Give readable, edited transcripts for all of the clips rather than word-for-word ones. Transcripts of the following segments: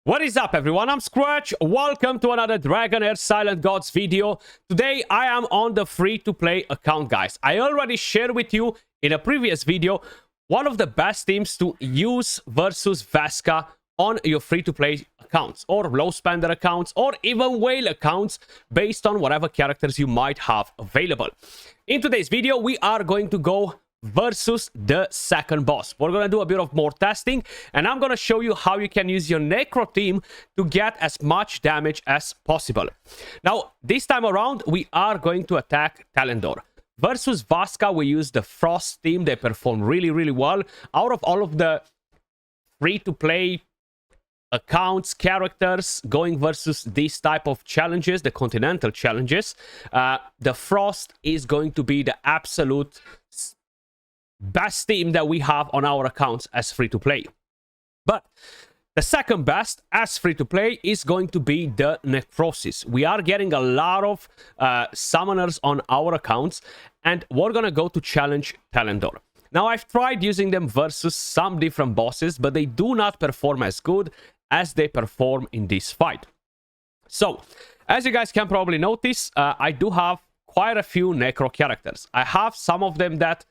What is up, everyone? I'm Skratch. Welcome to another Dragonheir Silent Gods video. Today I am on the free-to-play account, guys. I already shared with you in a previous video one of the best teams to use versus Vesca on your free-to-play accounts or low spender accounts or even whale accounts based on whatever characters you might have available. In today's video we are going to go versus the second boss. We're gonna do a bit of more testing, and I'm gonna show you how you can use your necro team to get as much damage as possible. Now, this time around, we are going to attack Thelendor. Versus Vesca, we use the Frost team. They perform really well. Out of all of the free-to-play accounts, characters going versus these type of challenges, the continental challenges, the Frost is going to be the absolute best team that we have on our accounts as free-to-play. But the second best as free-to-play is going to be the Necrosis. We are getting a lot of summoners on our accounts, and we're gonna go to challenge Talandor. Now, I've tried using them versus some different bosses, but they do not perform as good as they perform in this fight. So, as you guys can probably notice, I do have quite a few necro characters. I have some of them that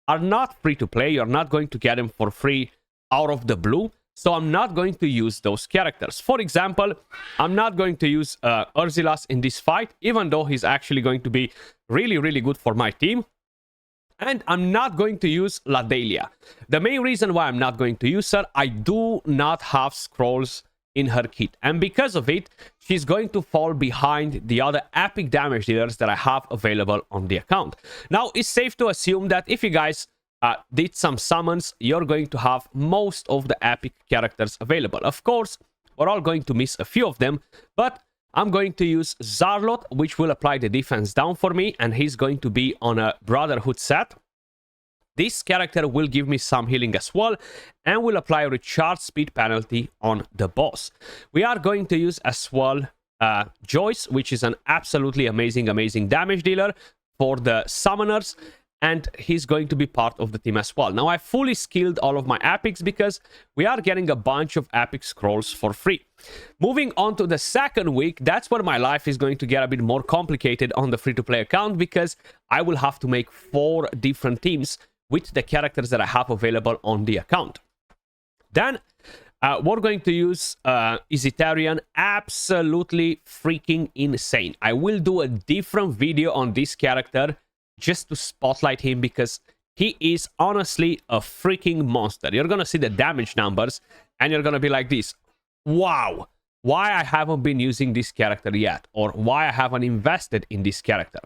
are not free to play. You're not going to get them for free out of the blue, so I'm not going to use those characters. For example, I'm not going to use Urzilas in this fight, even though he's actually going to be really good for my team. And I'm not going to use Ladelia. The main reason why I'm not going to use her, I do not have scrolls in her kit, and because of it, she's going to fall behind the other epic damage dealers that I have available on the account. Now, it's safe to assume that if you guys did some summons, you're going to have most of the epic characters available. Of course, we're all going to miss a few of them, but I'm going to use Zarlot, which will apply the defense down for me, and he's going to be on a Brotherhood set. This character will give me some healing as well, and will apply a recharge speed penalty on the boss. We are going to use as well Joyce, which is an absolutely amazing damage dealer for the summoners, and he's going to be part of the team as well. Now, I fully skilled all of my epics because we are getting a bunch of epic scrolls for free. Moving on to the second week, that's where my life is going to get a bit more complicated on the free-to-play account, because I will have to make 4 different teams with the characters that I have available on the account. Then we're going to use Izitarian. Absolutely freaking insane. I will do a different video on this character just to spotlight him, because he is honestly a freaking monster. You're gonna see the damage numbers and you're gonna be like this: wow, why I haven't been using this character yet, or why I haven't invested in this character.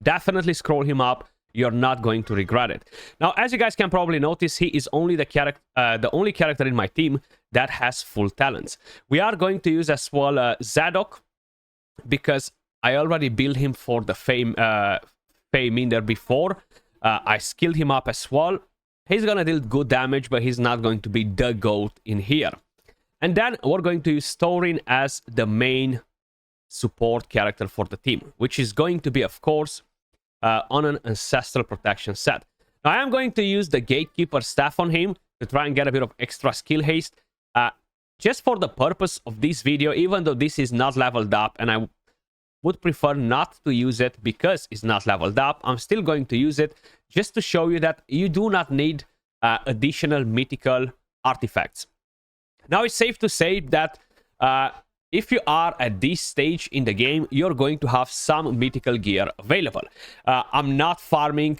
Definitely scroll him up. You're not going to regret it. Now, as you guys can probably notice, he is only the only character in my team that has full talents. We are going to use as well Zadok, because I already built him for the Fame Minder before. I skilled him up as well. He's gonna deal good damage, but he's not going to be the GOAT in here. And then we're going to use Thorin as the main support character for the team, which is going to be, of course, on an Ancestral Protection set. Now, I am going to use the Gatekeeper staff on him to try and get a bit of extra skill haste, just for the purpose of this video, even though this is not leveled up, and I would prefer not to use it because it's not leveled up. I'm still going to use it just to show you that you do not need additional mythical artifacts. Now, it's safe to say that if you are at this stage in the game, you're going to have some mythical gear available. I'm not farming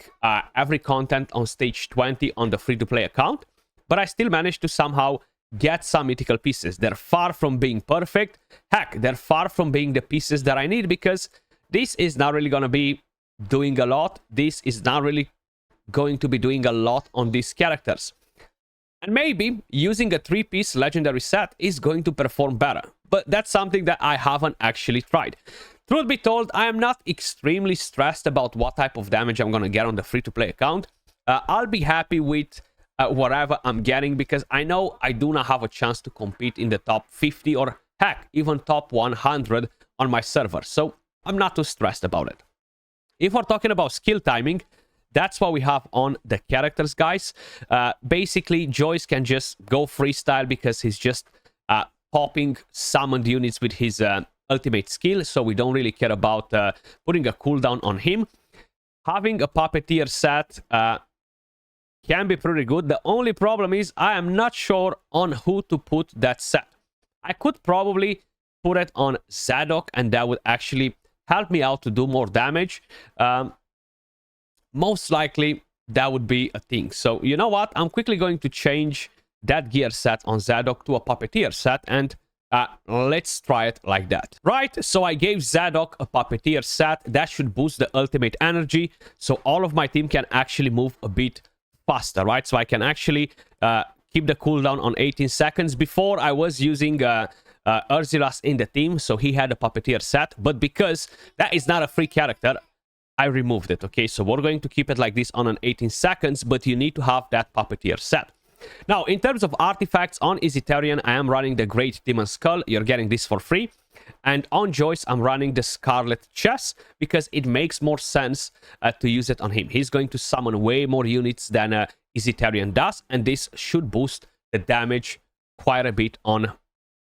every content on stage 20 on the free-to-play account, but I still managed to somehow get some mythical pieces. They're far from being perfect. Heck, they're far from being the pieces that I need, because this is not really going to be doing a lot. This is not really going to be doing a lot on these characters. And maybe using a 3-piece legendary set is going to perform better, but that's something that I haven't actually tried. Truth be told, I am not extremely stressed about what type of damage I'm going to get on the free-to-play account. I'll be happy with whatever I'm getting, because I know I do not have a chance to compete in the top 50 or heck, even top 100 on my server, so I'm not too stressed about it. If we're talking about skill timing, That's what we have on the characters, guys. Basically, Joyce can just go freestyle because he's just popping summoned units with his ultimate skill, so we don't really care about putting a cooldown on him. Having a puppeteer set can be pretty good. The only problem is I am not sure on who to put that set. I could probably put it on Zadok, and that would actually help me out to do more damage. Most likely that would be a thing. So you know what, I'm quickly going to change that gear set on Zadok to a puppeteer set, and let's try it like that. Right, so I gave Zadok a puppeteer set. That should boost the ultimate energy, so all of my team can actually move a bit faster, right? So I can actually keep the cooldown on 18 seconds. Before, I was using Urzilas in the team, so he had a puppeteer set, but because that is not a free character, I removed it. Okay, so we're going to keep it like this on an 18 seconds, but you need to have that puppeteer set. Now, in terms of artifacts, on Easytarian, I am running the Great Demon Skull. You're getting this for free. And on Joyce, I'm running the Scarlet Chess because it makes more sense to use it on him. He's going to summon way more units than Easytarian does, and this should boost the damage quite a bit on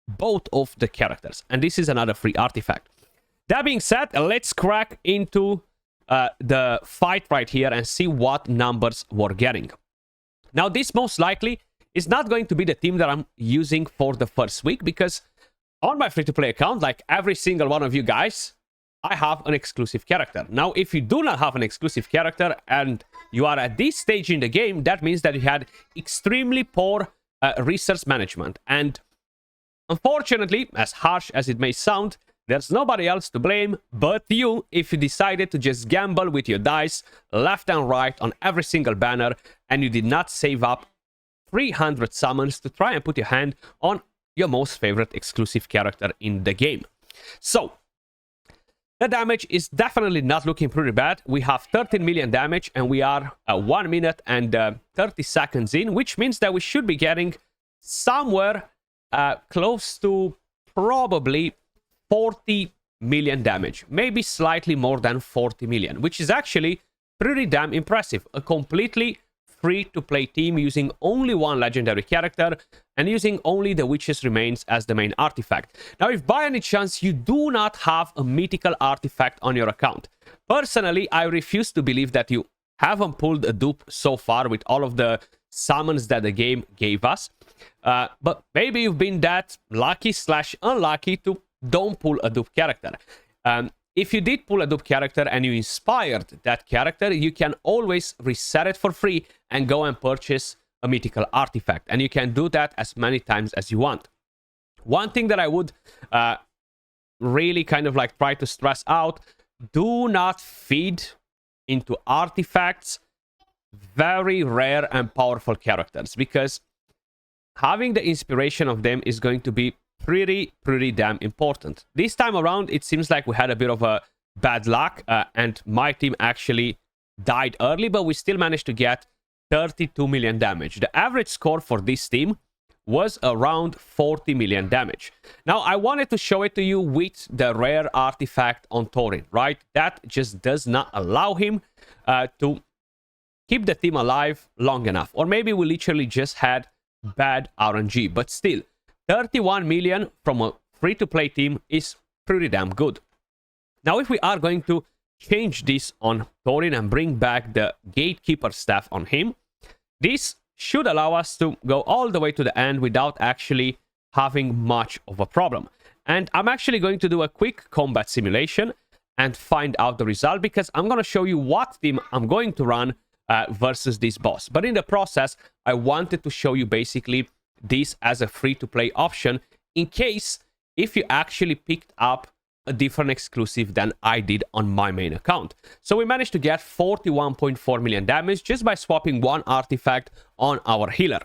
both of the characters. And this is another free artifact. That being said, let's crack into the fight right here and see what numbers we're getting. Now, this most likely is not going to be the team that I'm using for the first week, because on my free-to-play account, like every single one of you guys, I have an exclusive character. Now, if you do not have an exclusive character and you are at this stage in the game, that means that you had extremely poor resource management. And unfortunately, as harsh as it may sound, there's nobody else to blame but you if you decided to just gamble with your dice left and right on every single banner and you did not save up 300 summons to try and put your hand on your most favorite exclusive character in the game. So, the damage is definitely not looking pretty bad. We have 13 million damage and we are 1 minute and 30 seconds in, which means that we should be getting somewhere close to probably 40 million damage, maybe slightly more than 40 million, which is actually pretty damn impressive. A completely free-to-play team using only one legendary character and using only the Witch's Remains as the main artifact. Now, if by any chance you do not have a mythical artifact on your account, personally, I refuse to believe that you haven't pulled a dupe so far with all of the summons that the game gave us. But maybe you've been that lucky / unlucky to don't pull a dupe character. If you did pull a dupe character and you inspired that character, you can always reset it for free and go and purchase a mythical artifact. And you can do that as many times as you want. One thing that I would really kind of like try to stress out, do not feed into artifacts very rare and powerful characters, because having the inspiration of them is going to be pretty damn important. This time around, it seems like we had a bit of a bad luck, and my team actually died early, but we still managed to get 32 million damage. The average score for this team was around 40 million damage. Now, I wanted to show it to you with the rare artifact on Thorin, right? That just does not allow him to keep the team alive long enough. Or maybe we literally just had bad RNG, but still, 31 million from a free-to-play team is pretty damn good. Now, if we are going to change this on Thorin and bring back the Gatekeeper staff on him, this should allow us to go all the way to the end without actually having much of a problem. And I'm actually going to do a quick combat simulation and find out the result, because I'm going to show you what team I'm going to run versus this boss. But in the process, I wanted to show you basically this as a free-to-play option in case if you actually picked up a different exclusive than I did on my main account. So we managed to get 41.4 million damage just by swapping one artifact on our healer,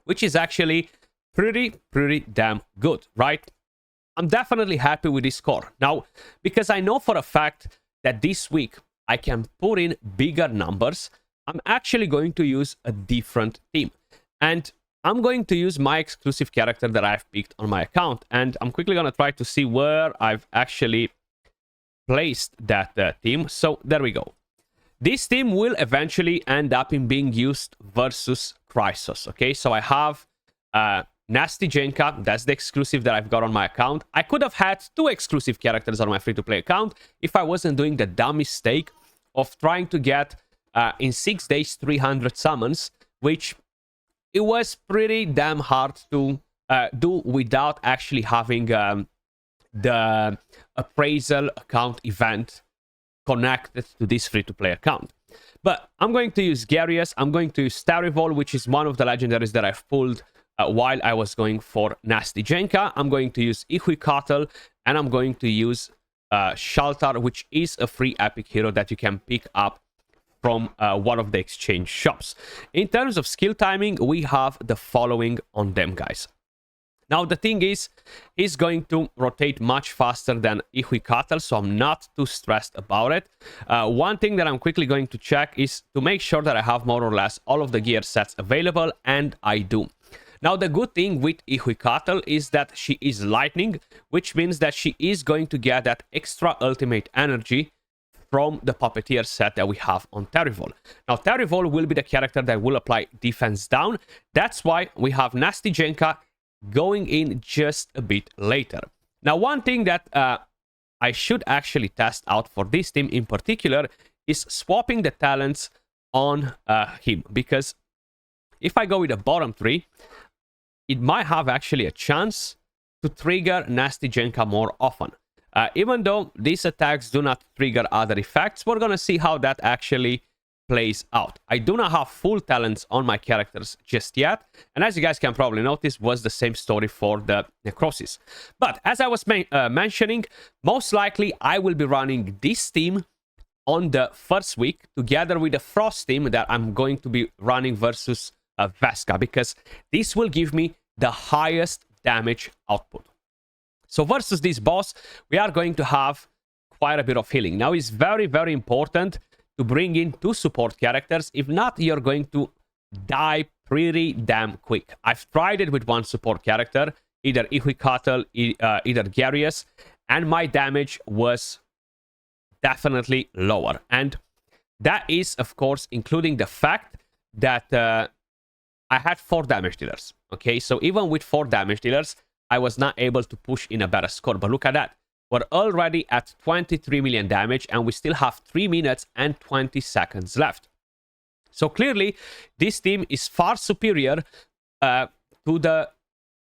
which is actually pretty damn good, right? I'm definitely happy with this score. Now, because I know for a fact that this week I can put in bigger numbers, I'm actually going to use a different team. And I'm going to use my exclusive character that I've picked on my account. And I'm quickly going to try to see where I've actually placed that team. So there we go. This team will eventually end up in being used versus Chrysos. Okay, so I have Nasty Jenka, that's the exclusive that I've got on my account. I could have had 2 exclusive characters on my free-to-play account if I wasn't doing the dumb mistake of trying to get, in 6 days, 300 summons, which it was pretty damn hard to do without actually having the appraisal account event connected to this free-to-play account. But I'm going to use Gyarius, I'm going to use Tarivol, which is one of the legendaries that I've pulled while I was going for Nasty Jenka. I'm going to use Ihuicatl, and I'm going to use Shaltar, which is a free epic hero that you can pick up from one of the exchange shops. In terms of skill timing, we have the following on them, guys. Now, the thing is, he's going to rotate much faster than Ihuicatl, so I'm not too stressed about it. One thing that I'm quickly going to check is to make sure that I have more or less all of the gear sets available, and I do. Now, the good thing with Ihuicatl is that she is lightning, which means that she is going to get that extra ultimate energy from the Puppeteer set that we have on Tarivol. Now, Tarivol will be the character that will apply defense down. That's why we have Nasty Jenka going in just a bit later. Now, one thing that I should actually test out for this team in particular is swapping the talents on him, because if I go with the bottom 3, it might have actually a chance to trigger Nasty Jenka more often. Even though these attacks do not trigger other effects, we're gonna see how that actually plays out. I do not have full talents on my characters just yet, and as you guys can probably notice, was the same story for the Necrosis. But as I was mentioning, most likely I will be running this team on the first week together with the Frost team that I'm going to be running versus Vesca, because this will give me the highest damage output. So versus this boss, we are going to have quite a bit of healing. Now, it's very, very important to bring in 2 support characters. If not, you're going to die pretty damn quick. I've tried it with 1 support character, either Ihuicatl, either Gyarius, and my damage was definitely lower. And that is, of course, including the fact that I had 4 damage dealers. Okay, so even with 4 damage dealers, I was not able to push in a better score. But look at that. We're already at 23 million damage, and we still have 3 minutes and 20 seconds left. So clearly, this team is far superior to the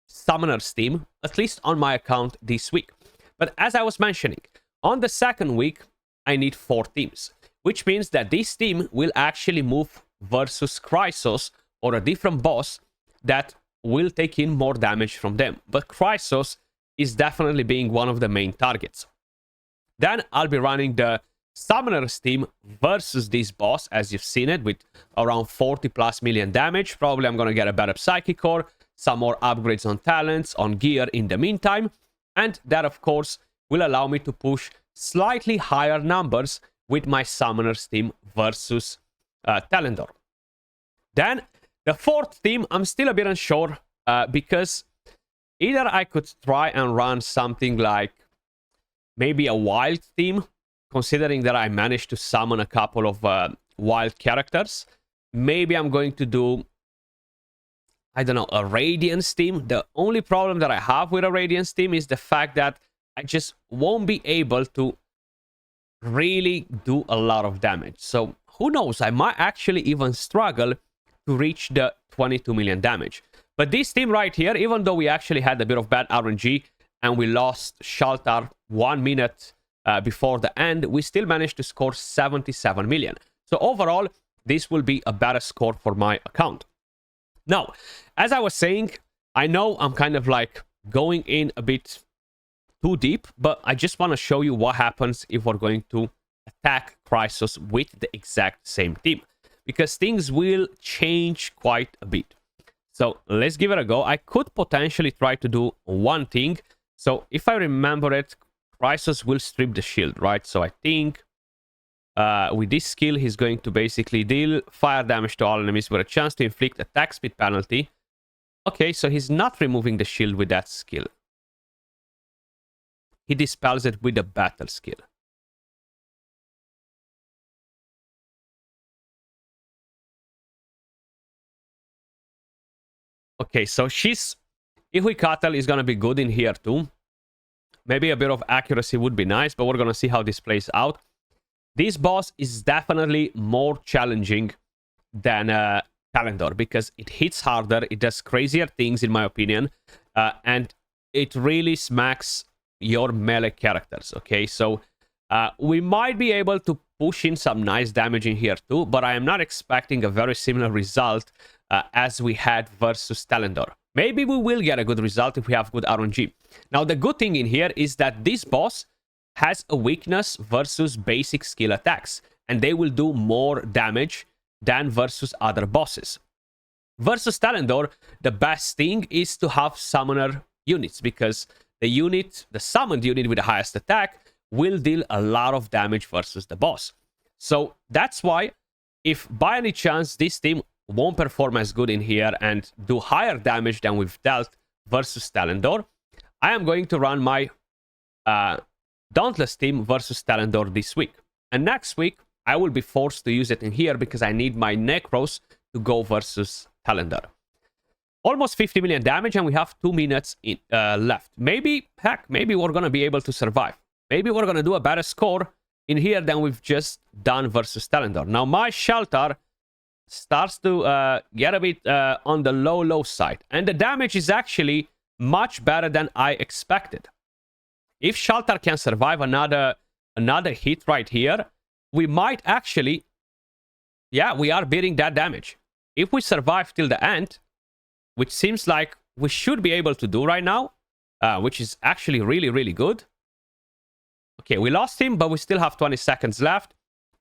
Summoners team, at least on my account this week. But as I was mentioning, on the second week, I need 4 teams, which means that this team will actually move versus Chrysos, or a different boss that will take in more damage from them. But Chrysos is definitely being one of the main targets. Then I'll be running the Summoners team versus this boss, as you've seen it, with around 40 plus million damage. Probably I'm going to get a better Psychic Core, some more upgrades on talents, on gear in the meantime. And that, of course, will allow me to push slightly higher numbers with my Summoners team versus Thelendor. Then, the 4th team, I'm still a bit unsure, because either I could try and run something like maybe a wild team, considering that I managed to summon a couple of wild characters. Maybe I'm going to do, I don't know, a Radiance team. The only problem that I have with a Radiance team is the fact that I just won't be able to really do a lot of damage. So who knows, I might actually even struggle to reach the 22 million damage. But this team right here, even though we actually had a bit of bad RNG and we lost Shaltar 1 minute before the end, we still managed to score 77 million. So overall, this will be a better score for my account. Now, as I was saying, I know I'm kind of like going in a bit too deep, but I just want to show you what happens if we're going to attack Chrysos with the exact same team, because things will change quite a bit. So let's give it a go. I could potentially try to do one thing. So if I remember it, Chrysos will strip the shield, right? So I think with this skill, he's going to basically deal fire damage to all enemies with a chance to inflict attack speed penalty. Okay, so he's not removing the shield with that skill. He dispels it with the battle skill. Okay, so she's If we Cattle is going to be good in here too. Maybe a bit of accuracy would be nice, but we're going to see how this plays out. This boss is definitely more challenging than Thelendor because it hits harder, it does crazier things in my opinion, and it really smacks your melee characters, okay? So we might be able to push in some nice damage in here too, but I am not expecting a very similar result as we had versus Talandor. Maybe we will get a good result if we have good RNG. Now, the good thing in here is that this boss has a weakness versus basic skill attacks, and they will do more damage than versus other bosses. Versus Talandor, the best thing is to have summoner units, because the summoned unit with the highest attack will deal a lot of damage versus the boss. So that's why, if by any chance this team won't perform as good in here and do higher damage than we've dealt versus Thelendor, I am going to run my Dauntless team versus Thelendor this week. And next week, I will be forced to use it in here because I need my necros to go versus Thelendor. Almost 50 million damage, and we have 2 minutes left. Maybe we're going to be able to survive. Maybe we're going to do a better score in here than we've just done versus Thelendor. Now, my shelter starts to get a bit on the low side, and the damage is actually much better than I expected. If shelter can survive another hit right here, we might actually, yeah, we are beating that damage. If we survive till the end, which seems like we should be able to do right now, which is actually really good. Okay, we lost him, but we still have 20 seconds left,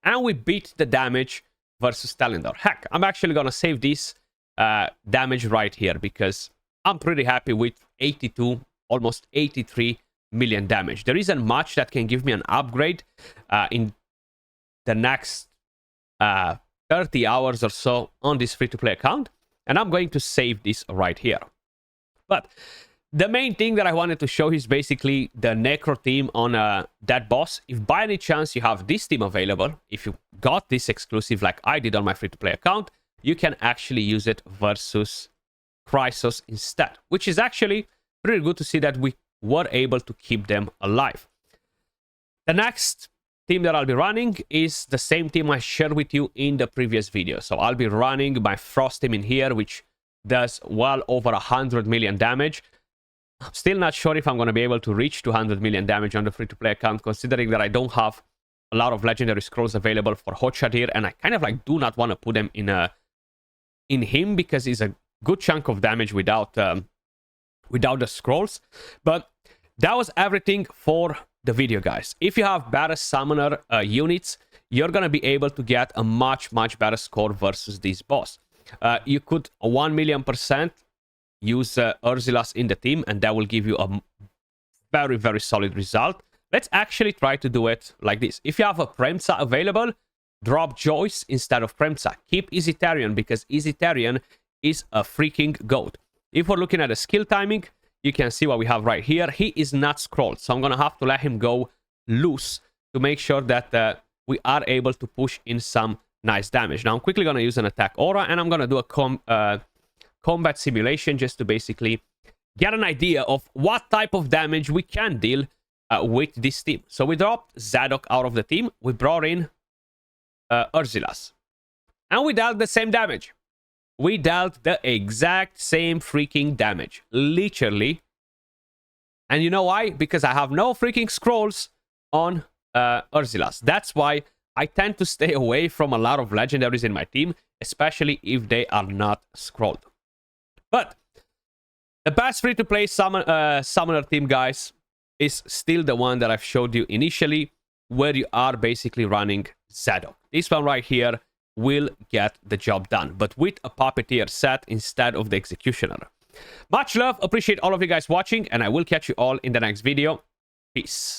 and we beat the damage versus Thelendor. Heck, I'm actually gonna save this damage right here because I'm pretty happy with 82, almost 83 million damage. There isn't much that can give me an upgrade in the next 30 hours or so on this free-to-play account, and I'm going to save this right here. But the main thing that I wanted to show is basically the necro team on that boss. If by any chance you have this team available, if you got this exclusive like I did on my free-to-play account, you can actually use it versus Chrysos instead, which is actually pretty good to see that we were able to keep them alive. The next team that I'll be running is the same team I shared with you in the previous video. So I'll be running my Frost team in here, which does well over 100 million damage. I'm still not sure if I'm going to be able to reach 200 million damage on the free-to-play account, considering that I don't have a lot of legendary scrolls available for Hochadir, and I kind of like do not want to put them in him because he's a good chunk of damage without the scrolls. But that was everything for the video, guys. If you have better summoner units, you're going to be able to get a much better score versus this boss. You could 1,000,000% use Urzilas in the team, and that will give you a very solid result. Let's actually try to do it like this. If you have a Premsa available, drop Joyce instead of Premsa. Keep Easytarian because Easytarian is a freaking goat. If we're looking at the skill timing, you can see what we have right here. He is not scrolled, so I'm going to have to let him go loose to make sure that we are able to push in some nice damage. Now, I'm quickly going to use an attack aura, and I'm going to do a combat simulation just to basically get an idea of what type of damage we can deal with this team. So we dropped Zadok out of the team. We brought in Urzilas. And we dealt the same damage. We dealt the exact same freaking damage. Literally. And you know why? Because I have no freaking scrolls on Urzilas. That's why I tend to stay away from a lot of legendaries in my team, especially if they are not scrolled. But the best free-to-play summoner team, guys, is still the one that I've showed you initially, where you are basically running Zadok. This one right here will get the job done, but with a Puppeteer set instead of the Executioner. Much love, appreciate all of you guys watching, and I will catch you all in the next video. Peace.